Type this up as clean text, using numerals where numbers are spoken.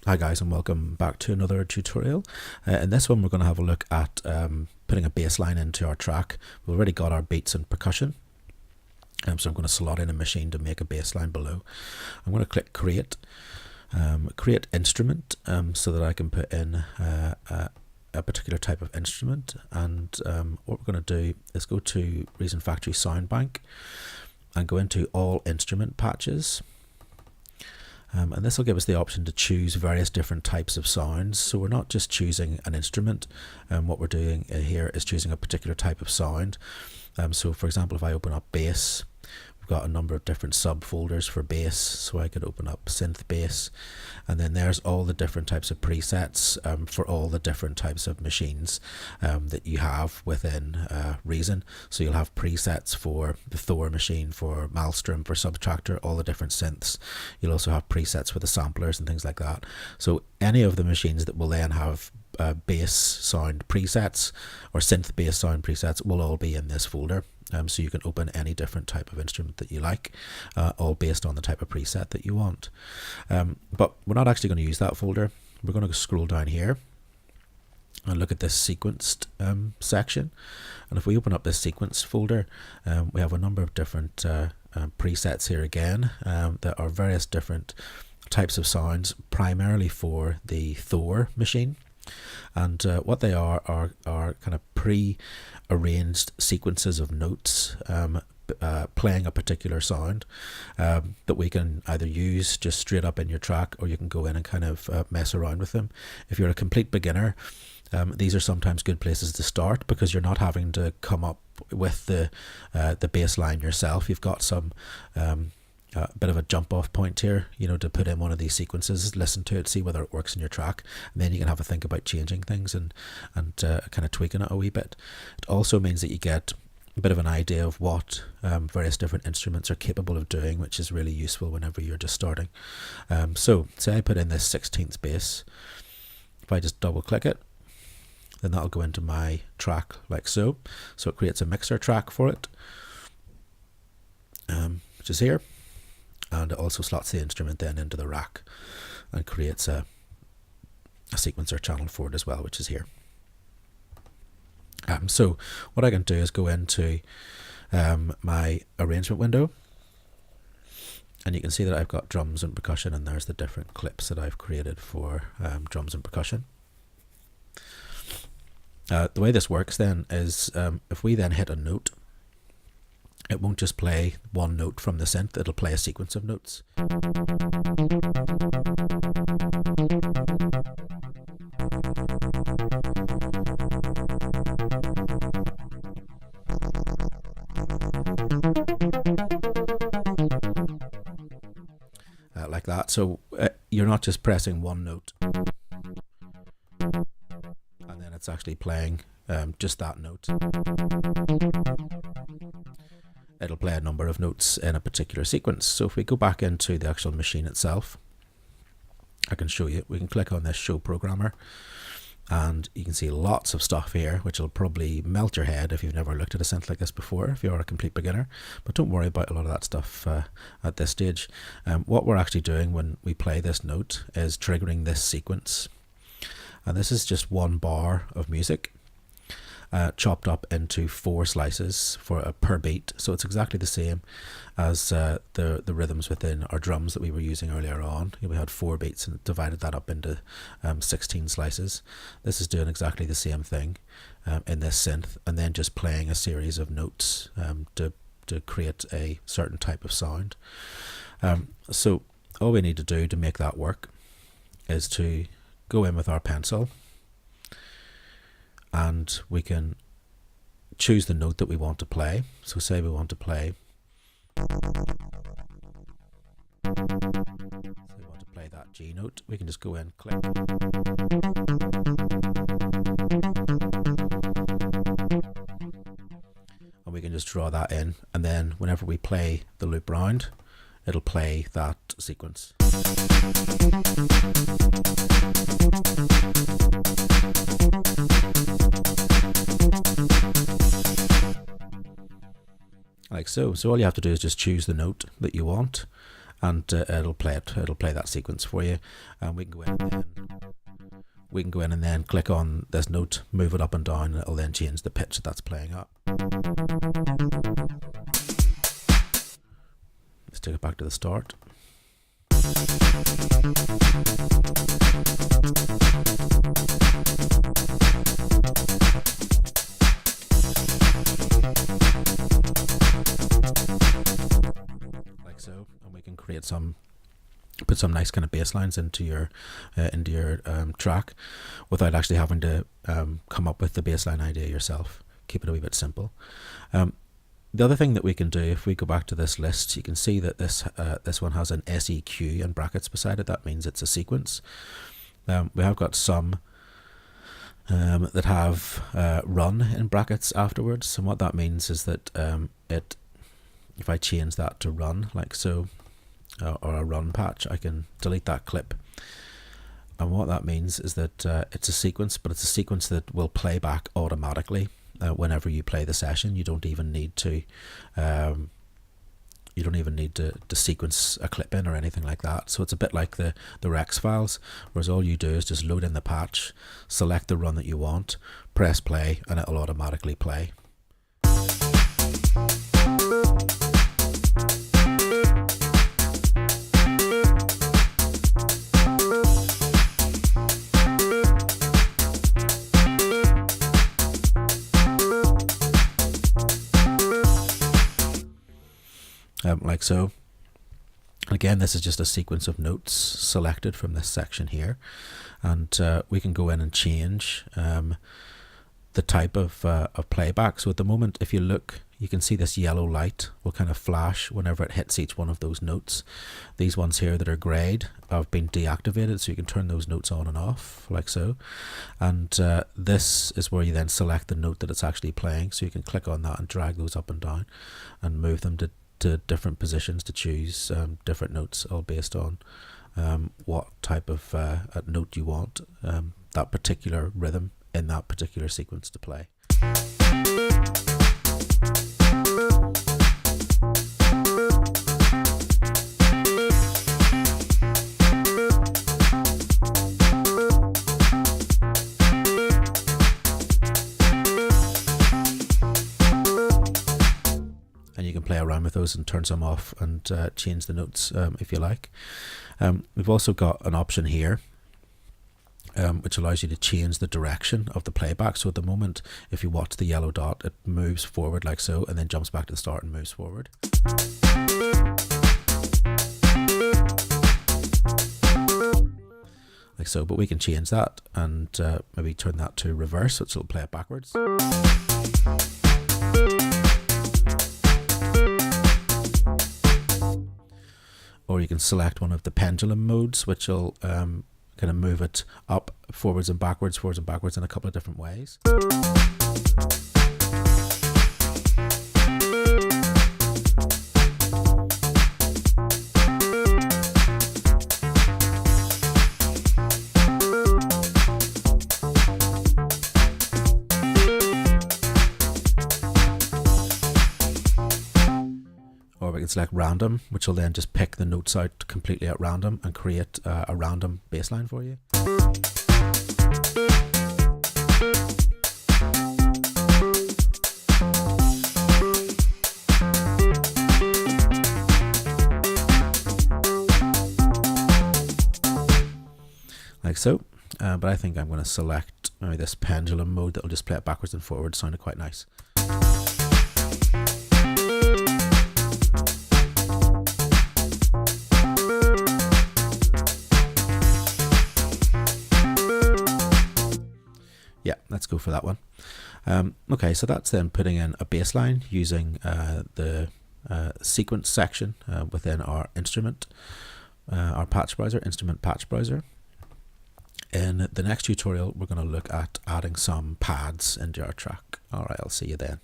Hi guys, and welcome back to another tutorial. In this one we're going to have a look at putting a bass line into our track. We've already got our beats and percussion, so I'm going to slot in a machine to make a bass line below. I'm going to click create, create instrument, so that I can put in a particular type of instrument. And what we're going to do is go to Reason Factory Sound Bank and go into all instrument patches. And this will give us the option to choose various different types of sounds. So we're not just choosing an instrument. What we're doing here is choosing a particular type of sound. So for example, if I open up bass, we've got a number of different subfolders for bass. So I could open up synth bass, and then there's all the different types of presets for all the different types of machines that you have within Reason. So you'll have presets for the Thor machine, for Maelstrom, for Subtractor, all the different synths. You'll also have presets for the samplers and things like that. So any of the machines that will then have bass sound presets or synth bass sound presets will all be in this folder. So you can open any different type of instrument that you like, all based on the type of preset that you want. But we're not actually going to use that folder. We're going to scroll down here and look at this sequenced section. And if we open up this sequence folder, we have a number of different presets here again. There are various different types of sounds, primarily for the Thor machine. And what they are kind of pre-arranged sequences of notes playing a particular sound that we can either use just straight up in your track, or you can go in and kind of mess around with them. If you're a complete beginner, these are sometimes good places to start, because you're not having to come up with the bass line yourself. You've got some a bit of a jump off point here, to put in one of these sequences, listen to it, see whether it works in your track, and then you can have a think about changing things and kind of tweaking it a wee bit. It also means that you get a bit of an idea of what various different instruments are capable of doing, which is really useful whenever you're just starting. So say I put in this 16th bass. If I just double click it, then that'll go into my track like so. So it creates a mixer track for it, which is here. And it also slots the instrument then into the rack and creates a sequencer channel for it as well, which is here. So what I can do is go into my arrangement window, and you can see that I've got drums and percussion, and there's the different clips that I've created for drums and percussion. The way this works then is if we then hit a note, it won't just play one note from the synth, it'll play a sequence of notes. Like that. So you're not just pressing one note and then it's actually playing just that note. It'll play a number of notes in a particular sequence. So if we go back into the actual machine itself, I can show you. We can click on this show programmer, and you can see lots of stuff here, which will probably melt your head if you've never looked at a synth like this before, if you're a complete beginner. But don't worry about a lot of that stuff at this stage. What we're actually doing when we play this note is triggering this sequence. And this is just one bar of music, chopped up into 4 slices per beat. So it's exactly the same as the rhythms within our drums that we were using earlier on. We had 4 beats and divided that up into 16 slices. This is doing exactly the same thing in this synth, and then just playing a series of notes to create a certain type of sound. So all we need to do to make that work is to go in with our pencil, and we can choose the note that we want to play. So say we want to play that G note. We can just go in, click, and we can just draw that in, and then whenever we play the loop round, it'll play that sequence. Like so. So all you have to do is just choose the note that you want, and it'll play that sequence for you. And we can go in and then click on this note, move it up and down, and it'll then change the pitch that's playing at. Let's take it back to the start. Like so, and we can create put some nice kind of bass lines into your track without actually having to come up with the bassline idea yourself. Keep it a wee bit simple. The other thing that we can do, if we go back to this list, you can see that this one has an SEQ in brackets beside it. That means it's a sequence. We have got some that have run in brackets afterwards, and what that means is that if I change that to run, like so, or a run patch, I can delete that clip. And what that means is that it's a sequence, but it's a sequence that will play back automatically whenever you play the session. You don't even need to sequence a clip in or anything like that. So it's a bit like the Rex files, whereas all you do is just load in the patch, select the run that you want, press play, and it'll automatically play. Like so. Again, this is just a sequence of notes selected from this section here, and we can go in and change the type of playback. So at the moment, if you look, you can see this yellow light will kind of flash whenever it hits each one of those notes. These ones here that are grayed have been deactivated, so you can turn those notes on and off, like so. And this is where you then select the note that it's actually playing, so you can click on that and drag those up and down and move them to different positions to choose different notes, all based on what type of note you want that particular rhythm in that particular sequence to play. And you can play around with those and turn some off and change the notes if you like. We've also got an option here which allows you to change the direction of the playback. So at the moment, if you watch the yellow dot, it moves forward like so, and then jumps back to the start and moves forward. Like so, but we can change that and maybe turn that to reverse, so it'll play it backwards. Or you can select one of the pendulum modes, which will kind of move it up, forwards and backwards in a couple of different ways. Or we can select random, which will then just pick the notes out completely at random and create a random bass line for you. Like so. But I think I'm going to select maybe this pendulum mode that will just play it backwards and forwards. Sounded quite nice. Yeah, let's go for that one. Okay, so that's then putting in a bass line using the sequence section within our instrument, our patch browser, instrument patch browser. In the next tutorial, we're going to look at adding some pads into our track. All right, I'll see you then.